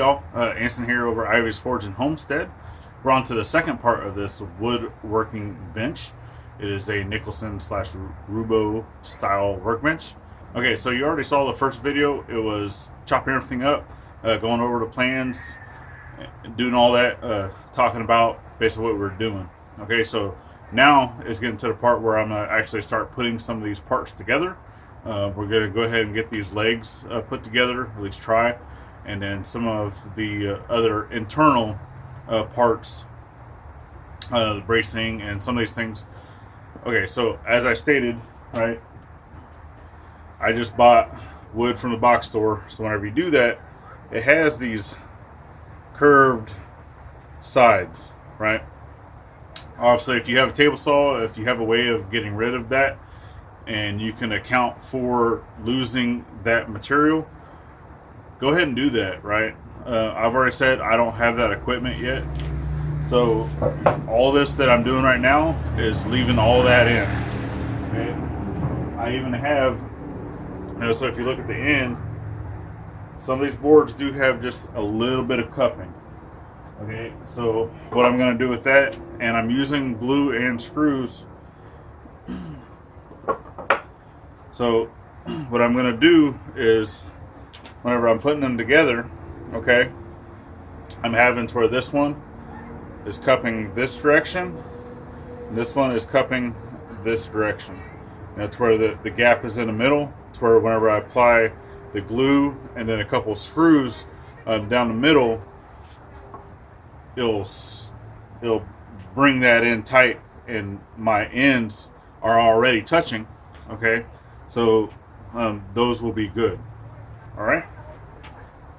y'all, Anson here over Ivey's Forge and Homestead. We're on to the second part of this woodworking bench. It is a Nicholson slash Roubo style workbench. Okay, so you already saw the first video. It was chopping everything up, going over the plans, doing all that, talking about basically what we're doing. Okay, so now it's getting to the part where I'm going to actually start putting some of these parts together. We're going to go ahead and get these legs put together, at least try, and then some of the other internal parts, the bracing and some of these things. Okay, so as I stated, right, I just bought wood from the box store, so whenever you do that, it has these curved sides, right? Obviously, if you have a table saw, if you have a way of getting rid of that, and you can account for losing that material, go ahead and do that, right? I've already said I don't have that equipment yet, so all this that I'm doing right now is leaving all that in. Okay? I even have, so if you look at the end, some of these boards do have just a little bit of cupping. Okay, so what I'm going to do with that, and I'm using glue and screws. So what I'm going to do is, whenever I'm putting them together, okay, I'm having to where this one is cupping this direction, and this one is cupping this direction. And that's where the gap is in the middle. It's where whenever I apply the glue and then a couple of screws down the middle, it'll bring that in tight, and my ends are already touching. Okay. So those will be good. All right.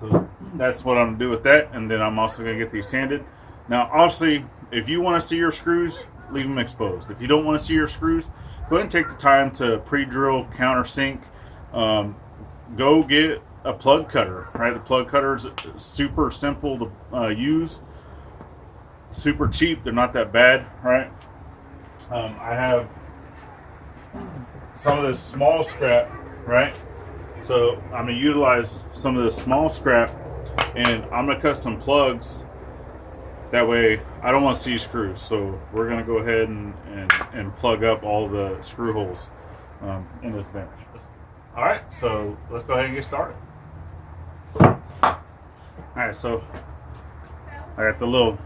So that's what I'm gonna do with that, and then I'm also gonna get these sanded. Now, obviously, if you want to see your screws, leave them exposed. If you don't want to see your screws, go ahead and take the time to pre-drill, countersink. Go get a plug cutter. Right, the plug cutter is super simple to use, super cheap. They're not that bad. Right. I have some of this small scrap, right? So I'm gonna utilize some of this small scrap, and I'm gonna cut some plugs. That way, I don't want to see screws. So we're gonna go ahead and plug up all the screw holes in this bench. All right, so let's go ahead and get started. All right, so I got the little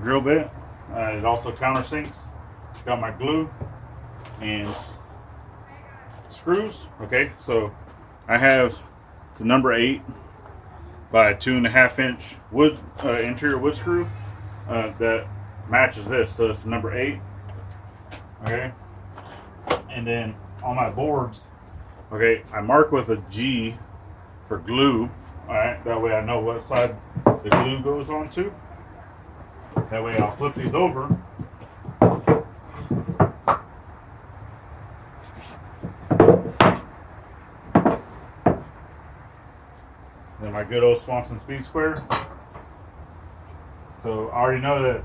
drill bit. It also countersinks. Got my glue and screws. Okay, so I have, it's a number 8 by 2.5 inch wood interior wood screw that matches this, so it's number 8. Okay, and then on my boards, okay, I mark with a G for glue. All right, that way I know what side the glue goes on to. That way I'll flip these over. Then my good old Swanson Speed Square. So I already know that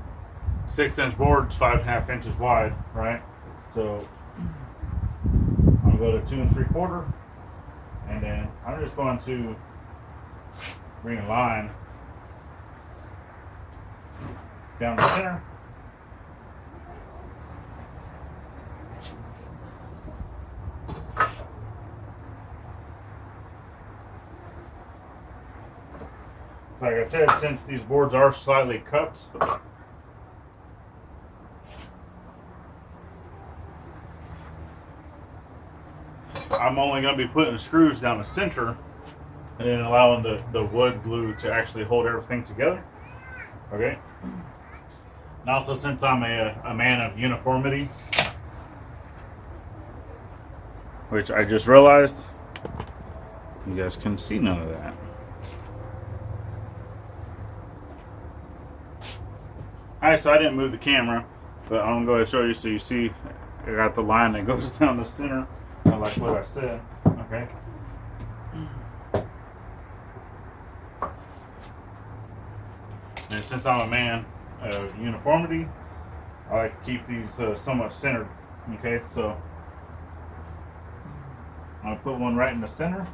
6-inch board's 5.5 inches wide, right? So I'm gonna go to 2 3/4, and then I'm just going to bring a line down the center. Like I said, since these boards are slightly cupped, I'm only going to be putting screws down the center and then allowing the wood glue to actually hold everything together. Okay. And also, since I'm a man of uniformity, which I just realized you guys couldn't see none of that. Alright, so I didn't move the camera, but I'm going to show you so you see I got the line that goes down the center, like what I said. Okay. And since I'm a man of uniformity, I like to keep these somewhat centered. Okay, so I'm going to put one right in the center.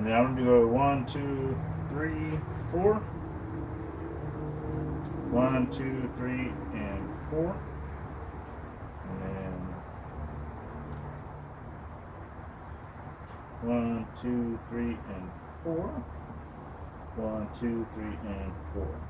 And then I'm going to go 1, 2, 3, 4. 1, 2, 3, and 4. And then 1, 2, 3, and 4. 1, 2, 3, and 4.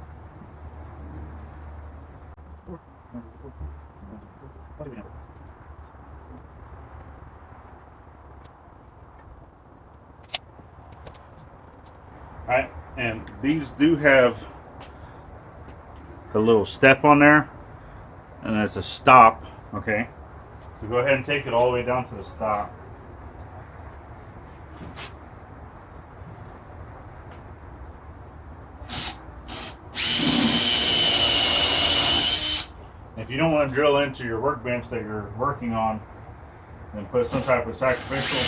Alright, and these do have the little step on there, and it's a stop. Okay, so go ahead and take it all the way down to the stop. If you don't want to drill into your workbench that you're working on, then put some type of sacrificial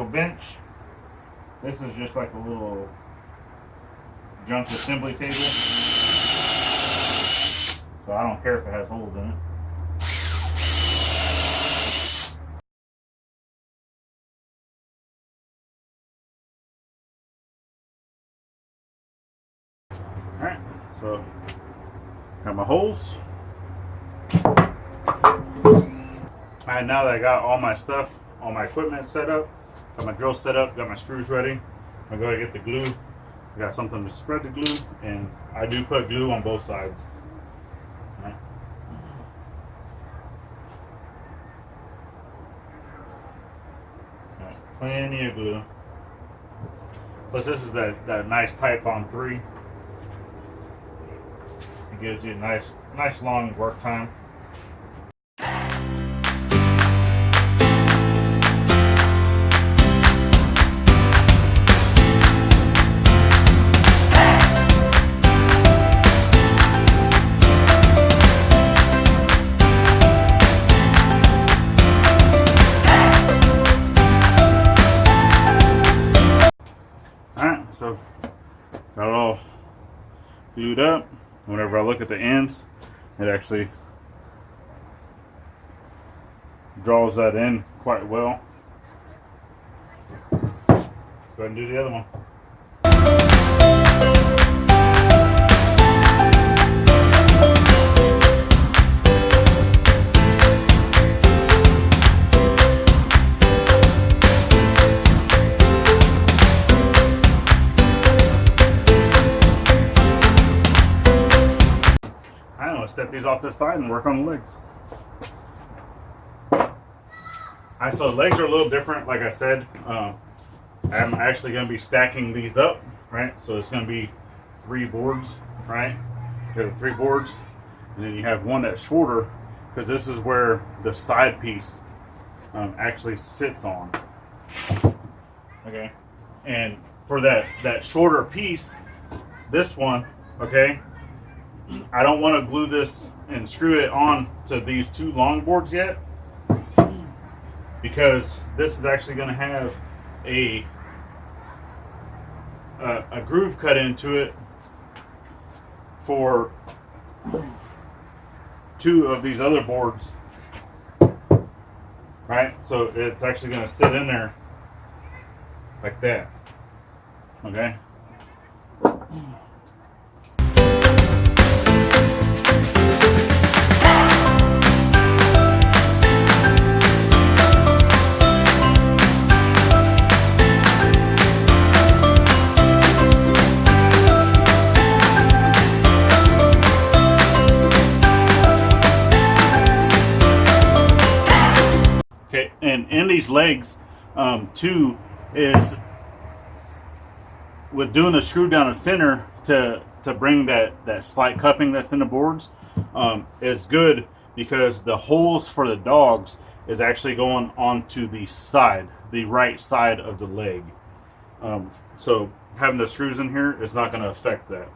bench. This is just like a little junk assembly table, so I don't care if it has holes in it. Alright, so got my holes. Alright, now that I got all my stuff, all my equipment set up, got my drill set up, got my screws ready, I'm going to get the glue. I got something to spread the glue, and I do put glue on both sides. Right. Right. Plenty of glue. Plus this is that nice type on 3. It gives you a nice long work time. So got it all glued up. Whenever I look at the ends, it actually draws that in quite well. Let's go ahead and do the other one. Set these off to the side and work on the legs. Alright, so the legs are a little different. Like I said, I'm actually going to be stacking these up, right? So it's going to be 3 boards, right? So you have 3 boards, and then you have one that's shorter, because this is where the side piece actually sits on. Okay, and for that shorter piece, this one, okay, I don't want to glue this and screw it on to these 2 long boards yet, because this is actually going to have a groove cut into it for 2 of these other boards, right? So it's actually going to sit in there like that. Okay. Okay, and in these legs, too, is with doing a screw down the center to bring that slight cupping that's in the boards, is good, because the holes for the dogs is actually going onto the side, the right side of the leg. So having the screws in here is not going to affect that.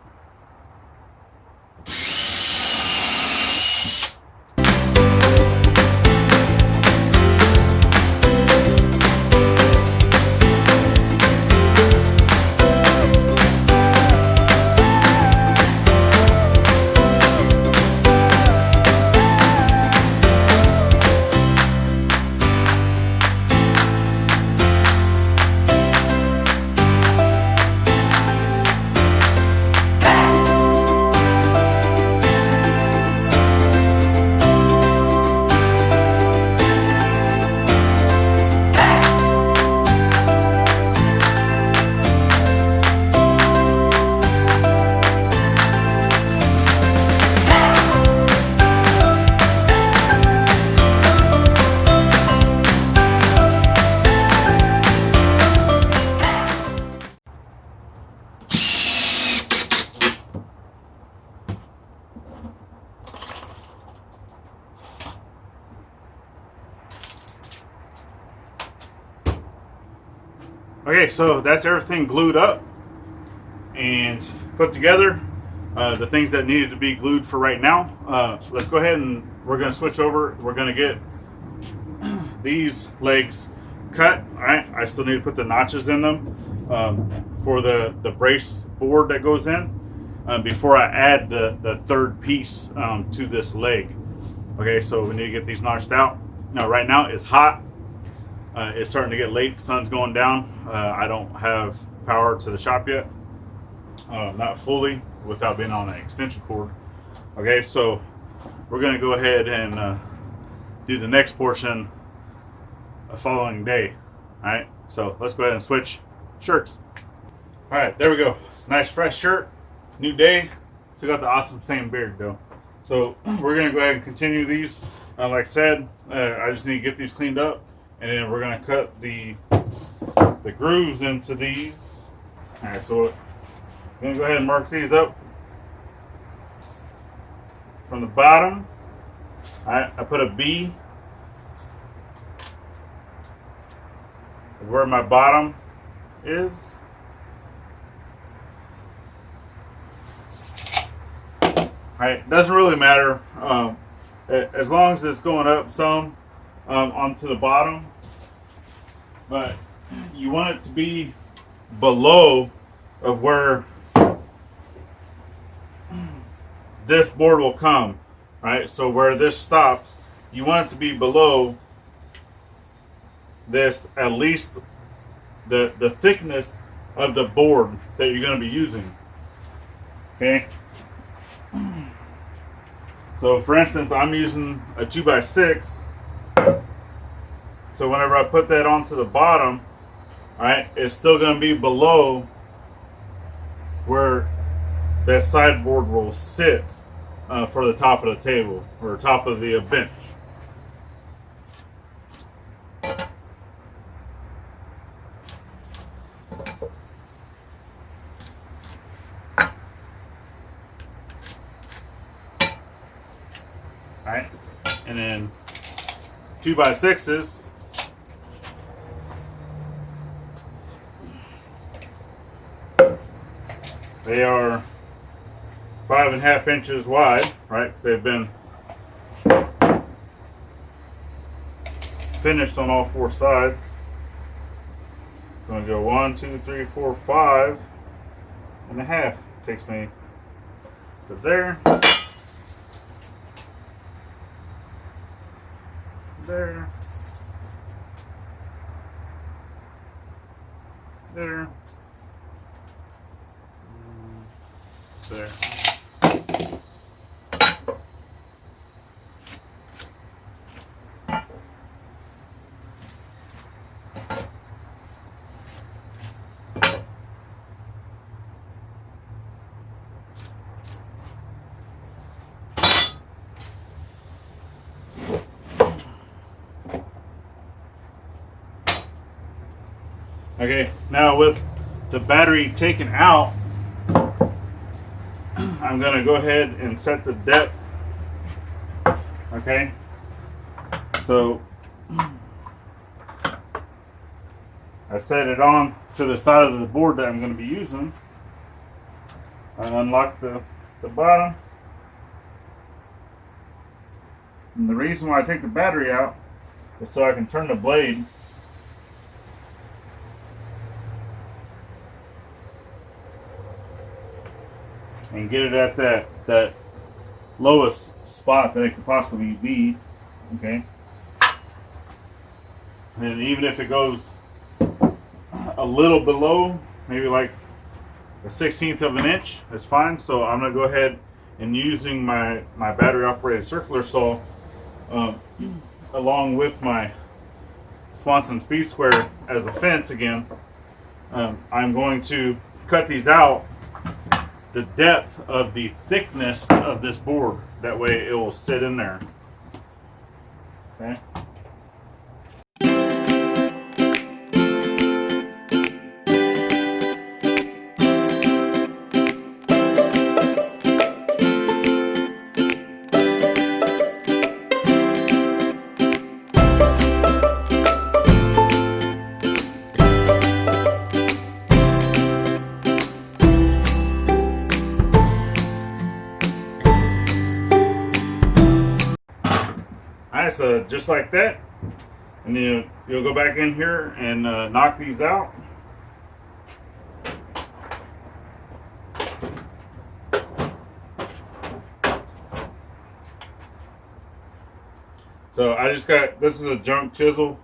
Okay, so that's everything glued up and put together. The things that needed to be glued for right now. Let's go ahead and we're going to switch over. We're going to get these legs cut. All right, I still need to put the notches in them for the brace board that goes in before I add the third piece to this leg. Okay, so we need to get these notched out. Now, right now it's hot. It's starting to get late. The sun's going down. I don't have power to the shop yet. Not fully without being on an extension cord. Okay, so we're going to go ahead and do the next portion the following day. All right, so let's go ahead and switch shirts. All right, there we go. Nice fresh shirt, new day. Still got the awesome same beard though. So we're going to go ahead and continue these. Like I said, I just need to get these cleaned up, and then we're going to cut the grooves into these. All right, so I'm going to go ahead and mark these up from the bottom. All right, I put a B where my bottom is. All right, doesn't really matter as long as it's going up some onto the bottom, but you want it to be below of where this board will come, right? So where this stops, you want it to be below this, at least the thickness of the board that you're going to be using. Okay. So for instance, I'm using a 2x6. So whenever I put that onto the bottom, all right, it's still going to be below where that sideboard will sit for the top of the table or top of the bench. All right, and then 2x6s. They are 5.5 inches wide, right? Because they've been finished on all four sides. Going to go 1, 2, 3, 4, 5.5. Takes me to there, there, there. There. Okay, now with the battery taken out, I'm going to go ahead and set the depth. Okay, so I set it on to the side of the board that I'm going to be using. I unlock the bottom. And the reason why I take the battery out is so I can turn the blade and get it at that lowest spot that it could possibly be. Okay, and even if it goes a little below, maybe like a 1/16 of an inch, that's fine. So I'm gonna go ahead and using my battery operated circular saw along with my Swanson Speed Square as a fence again. I'm going to cut these out the depth of the thickness of this board. That way it will sit in there. Okay. Alright, so just like that. And you'll go back in here and knock these out. So I just got, this is a junk chisel.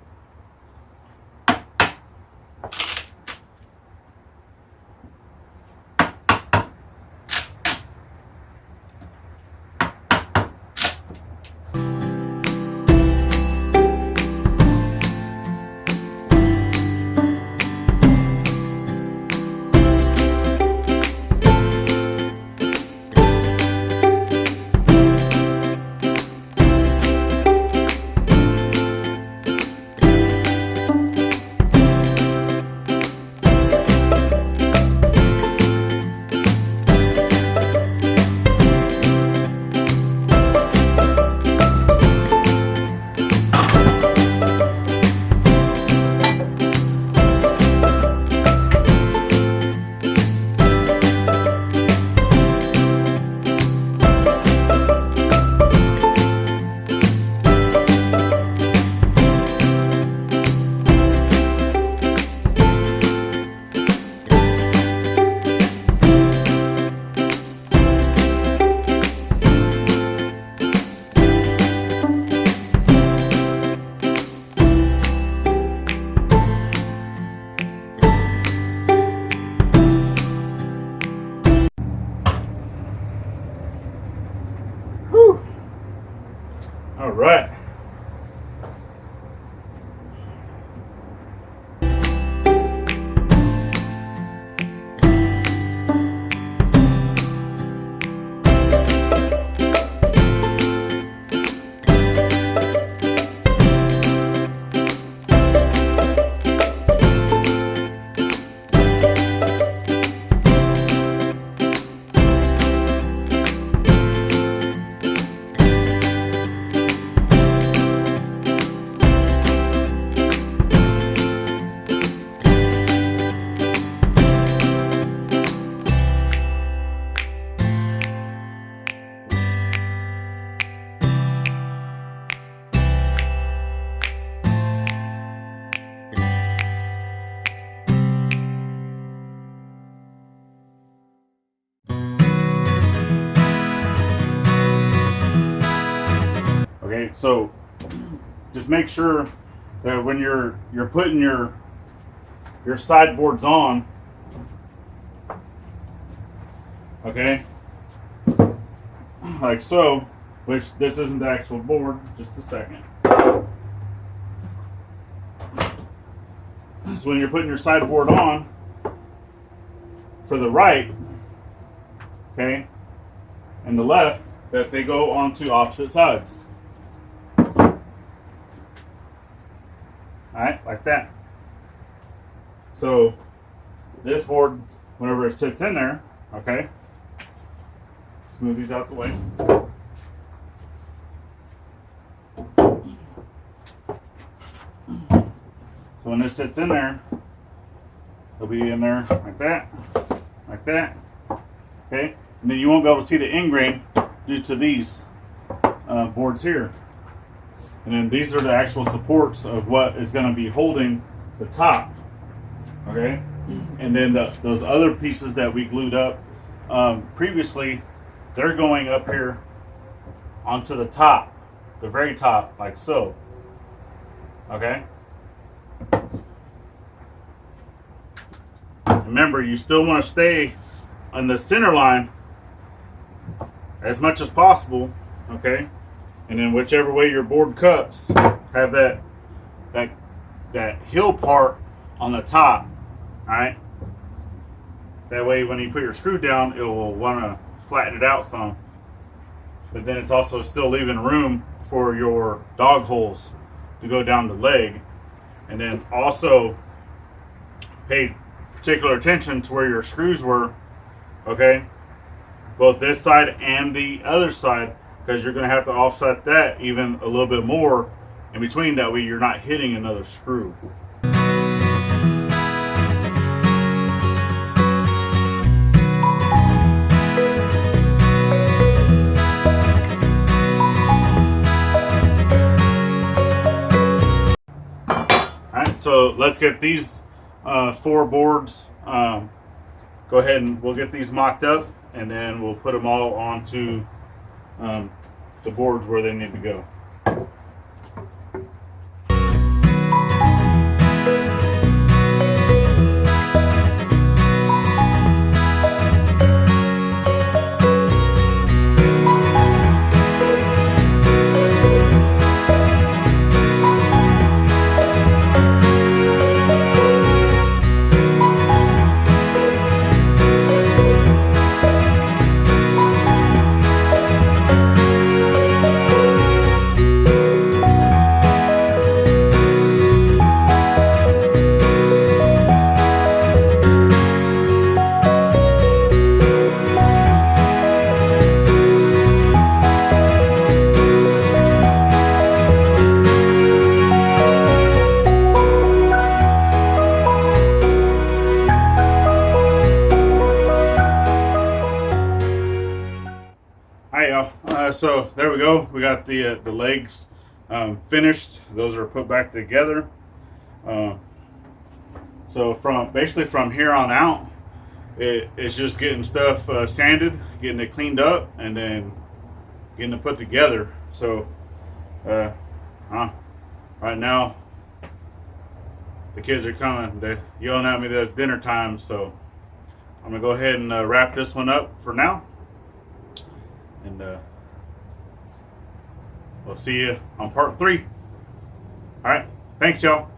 All right. Okay, so just make sure that when you're putting your sideboards on, okay, like so, which this isn't the actual board, just a second. So when you're putting your sideboard on for the right, okay, and the left, that they go onto opposite sides. Alright, like that. So this board, whenever it sits in there, okay, let's move these out the way. So when this sits in there, it'll be in there like that, okay, and then you won't be able to see the end grain due to these boards here. And then these are the actual supports of what is going to be holding the top, okay? And then those other pieces that we glued up previously, they're going up here onto the top, the very top, like so, okay? Remember, you still want to stay on the center line as much as possible, okay? And then whichever way your board cups, have that hill part on the top, all right? That way when you put your screw down, it will want to flatten it out some. But then it's also still leaving room for your dog holes to go down the leg. And then also pay particular attention to where your screws were, okay? Both this side and the other side, because you're going to have to offset that even a little bit more in between. That way you're not hitting another screw. So let's get these 4 boards. Go ahead and we'll get these mocked up, and then we'll put them all onto the boards where they need to go. Alright, y'all. So there we go. We got the legs finished. Those are put back together. So basically from here on out, it's just getting stuff sanded, getting it cleaned up, and then getting it put together. So right now the kids are coming. They're yelling at me that it's dinner time. So I'm gonna go ahead and wrap this one up for now. And we'll see you on part 3. All right. Thanks, y'all.